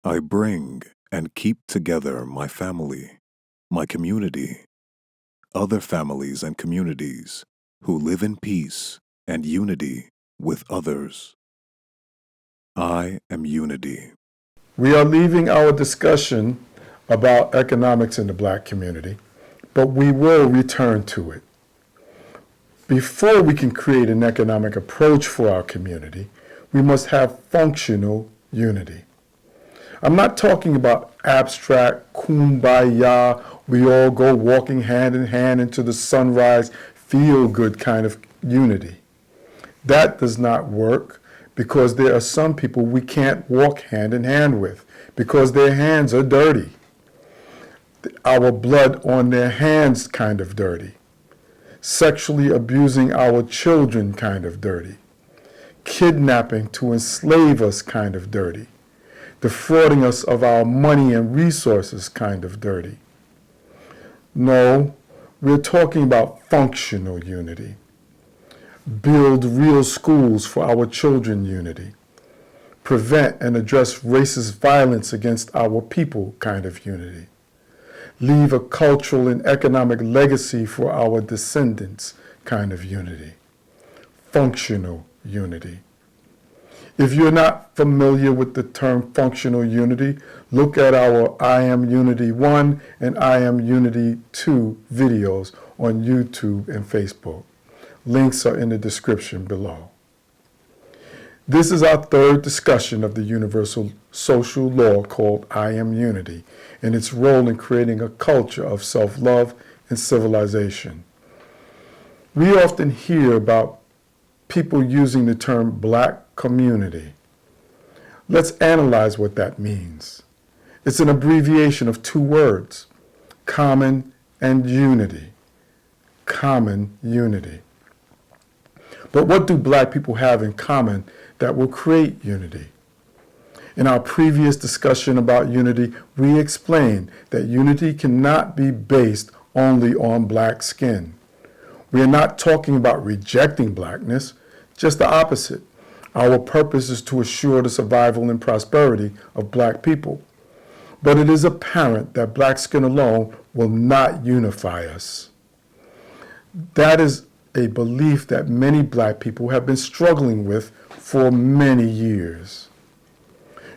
I bring and keep together my family, my community, other families and communities who live in peace and unity with others. I am unity. We are leaving our discussion about economics in the Black community, but we will return to it. Before we can create an economic approach for our community, we must have functional unity. I'm not talking about abstract, kumbaya, we all go walking hand in hand into the sunrise, feel good kind of unity. That does not work because there are some people we can't walk hand in hand with because their hands are dirty. Our blood on their hands kind of dirty. Sexually abusing our children kind of dirty. Kidnapping to enslave us kind of dirty. Defrauding us of our money and resources kind of dirty. No, we're talking about functional unity. Build real schools for our children unity. Prevent and address racist violence against our people kind of unity. Leave a cultural and economic legacy for our descendants kind of unity. Functional unity. If you're not familiar with the term functional unity, look at our I Am Unity 1 and I Am Unity 2 videos on YouTube and Facebook. Links are in the description below. This is our third discussion of the universal social law called I Am Unity and its role in creating a culture of self-love and civilization. We often hear about people using the term Black community. Let's analyze what that means. It's an abbreviation of two words, common and unity. Common unity. But what do Black people have in common that will create unity? In our previous discussion about unity, we explained that unity cannot be based only on Black skin. We are not talking about rejecting Blackness, just the opposite. Our purpose is to assure the survival and prosperity of Black people. But it is apparent that Black skin alone will not unify us. That is a belief that many Black people have been struggling with for many years.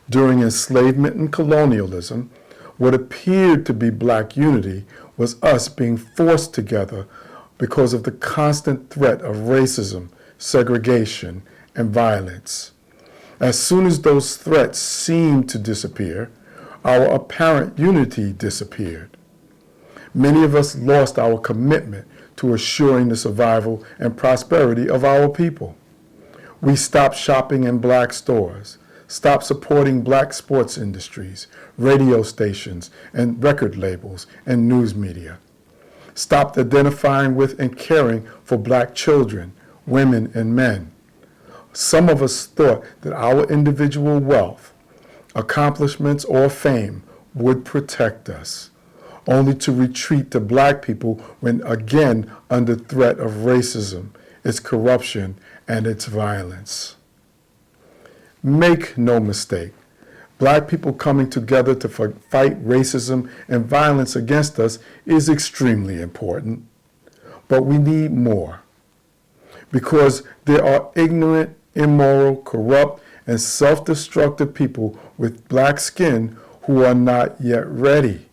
During enslavement and colonialism, what appeared to be Black unity was us being forced together because of the constant threat of racism, segregation, and violence. As soon as those threats seemed to disappear, our apparent unity disappeared. Many of us lost our commitment to assuring the survival and prosperity of our people. We stopped shopping in Black stores, stopped supporting Black sports industries, radio stations, and record labels, and news media. Stopped identifying with and caring for Black children, women, and men. Some of us thought that our individual wealth, accomplishments, or fame would protect us, only to retreat to Black people when again under threat of racism, its corruption, and its violence. Make no mistake, Black people coming together to fight racism and violence against us is extremely important, but we need more. Because there are ignorant, immoral, corrupt, and self-destructive people with Black skin who are not yet ready.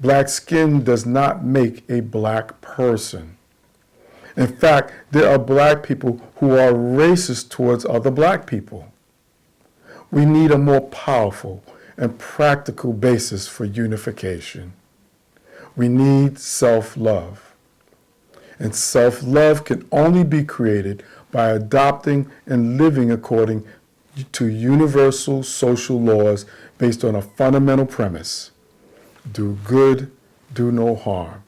Black skin does not make a Black person. In fact, there are Black people who are racist towards other Black people. We need a more powerful and practical basis for unification. We need self-love. And self-love can only be created by adopting and living according to universal social laws based on a fundamental premise: do good, do no harm.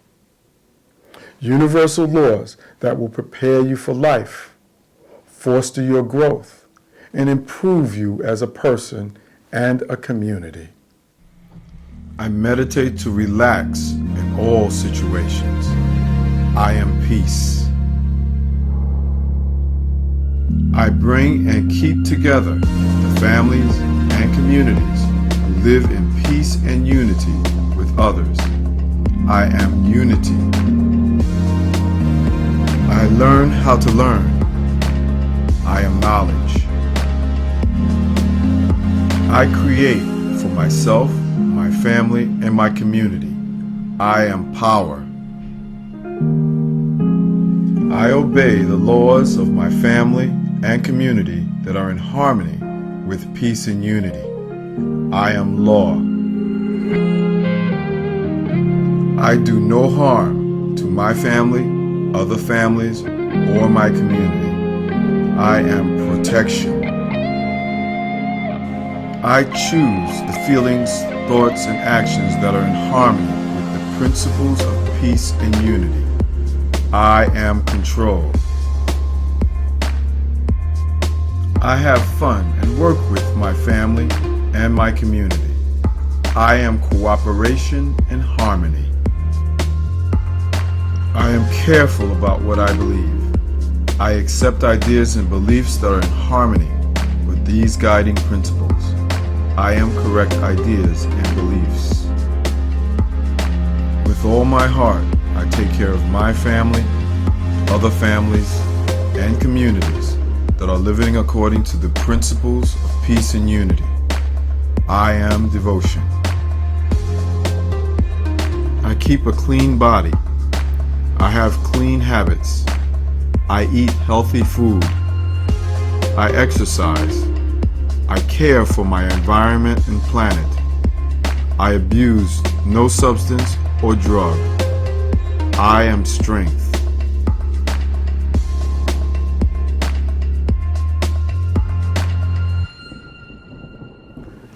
Universal laws that will prepare you for life, foster your growth, and improve you as a person and a community. I meditate to relax in all situations. I am peace. I bring and keep together the families and communities live in peace and unity with others. I am unity. I learn how to learn. I am knowledge. I create for myself, my family, and my community. I am power. I obey the laws of my family and community that are in harmony with peace and unity. I am law. I do no harm to my family, other families, or my community. I am protection. I choose the feelings, thoughts, and actions that are in harmony with the principles of peace and unity. I am control. I have fun and work with my family and my community. I am cooperation and harmony. I am careful about what I believe. I accept ideas and beliefs that are in harmony with these guiding principles. I am correct ideas and beliefs. With all my heart, I take care of my family, other families, and communities that are living according to the principles of peace and unity. I am devotion. I keep a clean body. I have clean habits. I eat healthy food. I exercise. I care for my environment and planet. I abuse no substance or drug. I am strength.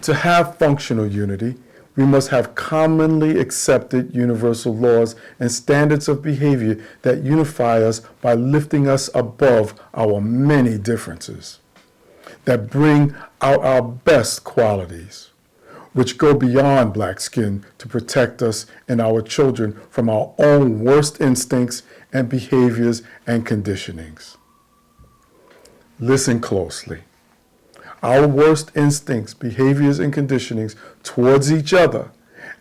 To have functional unity, we must have commonly accepted universal laws and standards of behavior that unify us by lifting us above our many differences, that bring out our best qualities, which go beyond black skin to protect us and our children from our own worst instincts and behaviors and conditionings. Listen closely. Our worst instincts, behaviors, and conditionings towards each other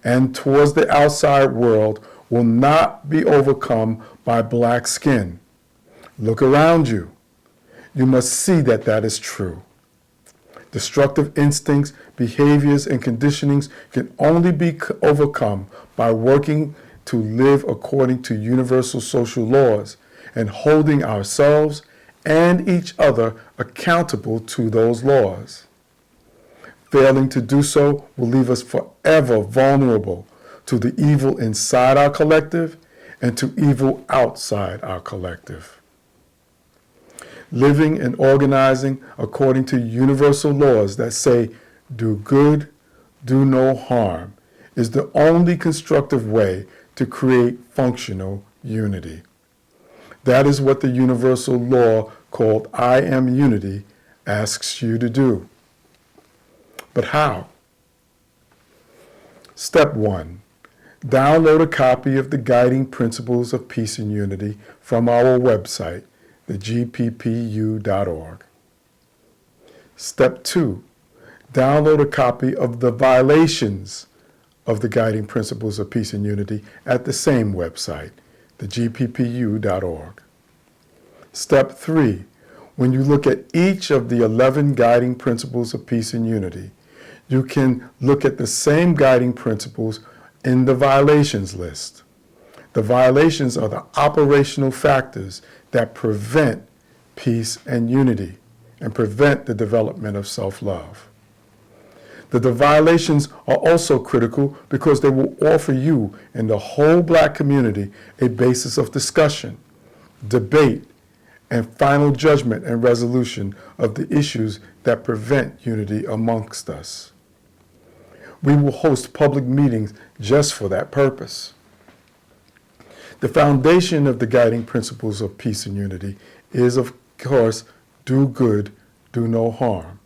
and towards the outside world will not be overcome by black skin. Look around you. You must see that that is true. Destructive instincts, behaviors, and conditionings can only be overcome by working to live according to universal social laws and holding ourselves and each other accountable to those laws. Failing to do so will leave us forever vulnerable to the evil inside our collective and to evil outside our collective. Living and organizing according to universal laws that say, do good, do no harm, is the only constructive way to create functional unity. That is what the universal law called I am unity asks you to do. But how? Step 1. Download a copy of the Guiding Principles of Peace and Unity from our website, thegppu.org. Step 2. Download a copy of the Violations of the Guiding Principles of Peace and Unity at the same website, thegppu.org. Step 3. When you look at each of the 11 guiding principles of peace and unity, you can look at the same guiding principles in the violations list. The violations are the operational factors that prevent peace and unity and prevent the development of self-love. The violations are also critical because they will offer you and the whole black community a basis of discussion, debate, and final judgment and resolution of the issues that prevent unity amongst us. We will host public meetings just for that purpose. The foundation of the guiding principles of peace and unity is, of course, do good, do no harm.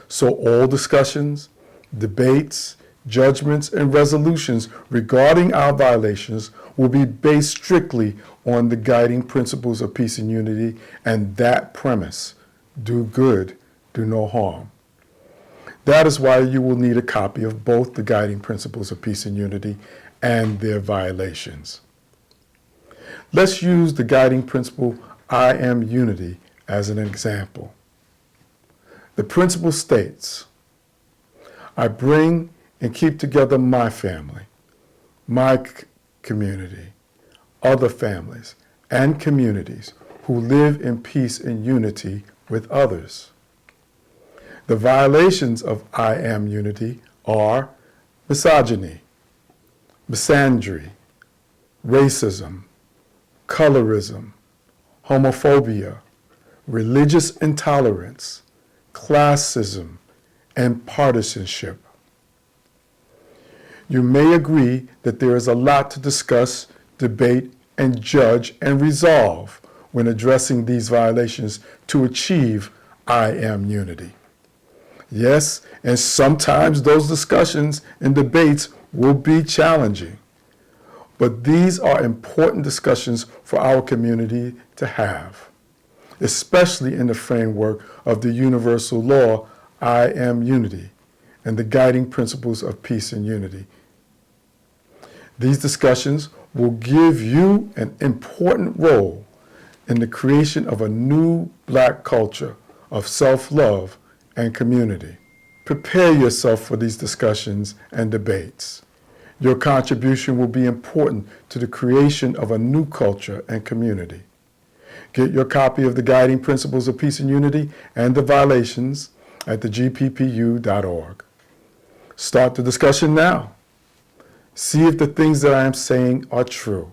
So all discussions, debates, judgments, and resolutions regarding our violations will be based strictly on the guiding principles of peace and unity and that premise, do good, do no harm. That is why you will need a copy of both the Guiding Principles of Peace and Unity and their violations. Let's use the guiding principle, I am unity, as an example. The principle states, I bring and keep together my family, my community, other families, and communities who live in peace and unity with others. The violations of I am unity are misogyny, misandry, racism, colorism, homophobia, religious intolerance, classism, and partisanship. You may agree that there is a lot to discuss, debate, and judge and resolve when addressing these violations to achieve I am unity. Yes, and sometimes those discussions and debates will be challenging. But these are important discussions for our community to have, especially in the framework of the universal law, I am unity, and the guiding principles of peace and unity. These discussions will give you an important role in the creation of a new Black culture of self-love and community. Prepare yourself for these discussions and debates. Your contribution will be important to the creation of a new culture and community. Get your copy of the Guiding Principles of Peace and Unity and the violations at thegppu.org. Start the discussion now. See if the things that I am saying are true.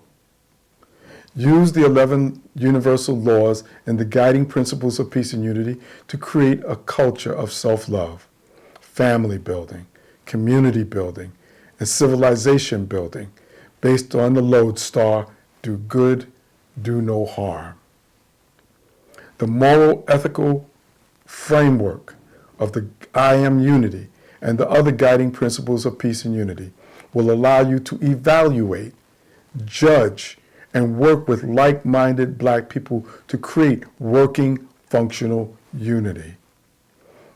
Use the 11 universal laws and the guiding principles of peace and unity to create a culture of self-love, family building, community building, and civilization building based on the lodestar, do good, do no harm. The moral ethical framework of the I am unity and the other guiding principles of peace and unity will allow you to evaluate, judge, and work with like-minded Black people to create working, functional unity.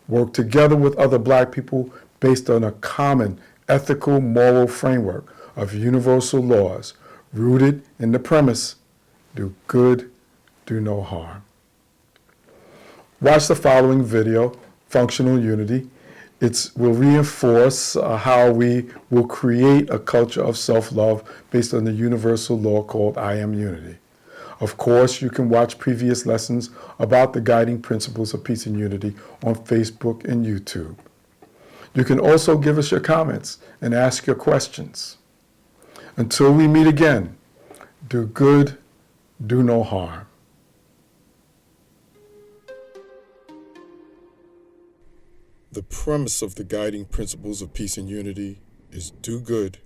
Work together with other Black people based on a common ethical, moral framework of universal laws rooted in the premise, do good, do no harm. Watch the following video, Functional Unity. It will reinforce how we will create a culture of self-love based on the universal law called I am unity. Of course, you can watch previous lessons about the guiding principles of peace and unity on Facebook and YouTube. You can also give us your comments and ask your questions. Until we meet again, do good, do no harm. The premise of the guiding principles of peace and unity is do good,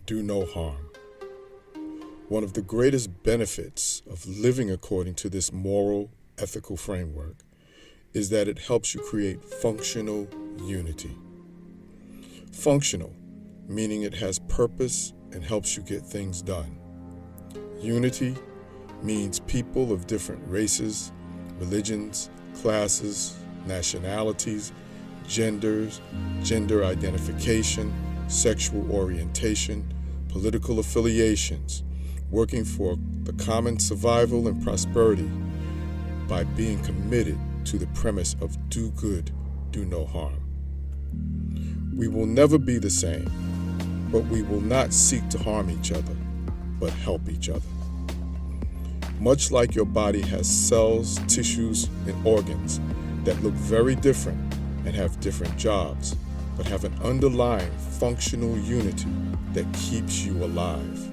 do no harm. One of the greatest benefits of living according to this moral, ethical framework is that it helps you create functional unity. Functional, meaning it has purpose and helps you get things done. Unity means people of different races, religions, classes, nationalities, genders, gender identification, sexual orientation, political affiliations, working for the common survival and prosperity by being committed to the premise of do good, do no harm. We will never be the same, but we will not seek to harm each other, but help each other. Much like your body has cells, tissues, and organs that look very different and have different jobs, but have an underlying functional unity that keeps you alive.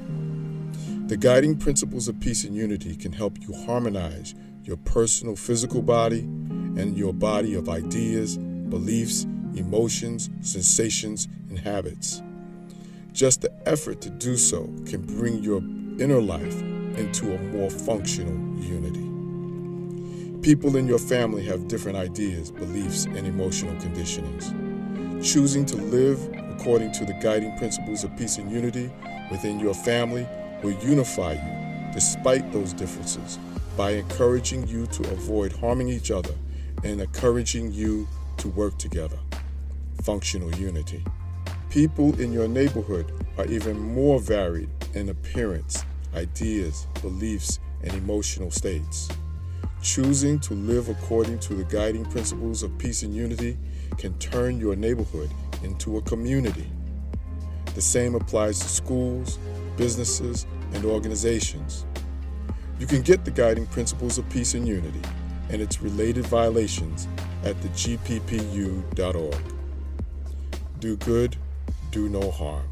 The guiding principles of peace and unity can help you harmonize your personal physical body and your body of ideas, beliefs, emotions, sensations, and habits. Just the effort to do so can bring your inner life into a more functional unity. People in your family have different ideas, beliefs, and emotional conditionings. Choosing to live according to the guiding principles of peace and unity within your family will unify you despite those differences by encouraging you to avoid harming each other and encouraging you to work together. functional unity. People in your neighborhood are even more varied in appearance, ideas, beliefs, and emotional states. Choosing to live according to the guiding principles of peace and unity can turn your neighborhood into a community. The same applies to schools, businesses, and organizations. You can get the guiding principles of peace and unity and its related violations at thegppu.org. Do good, do no harm.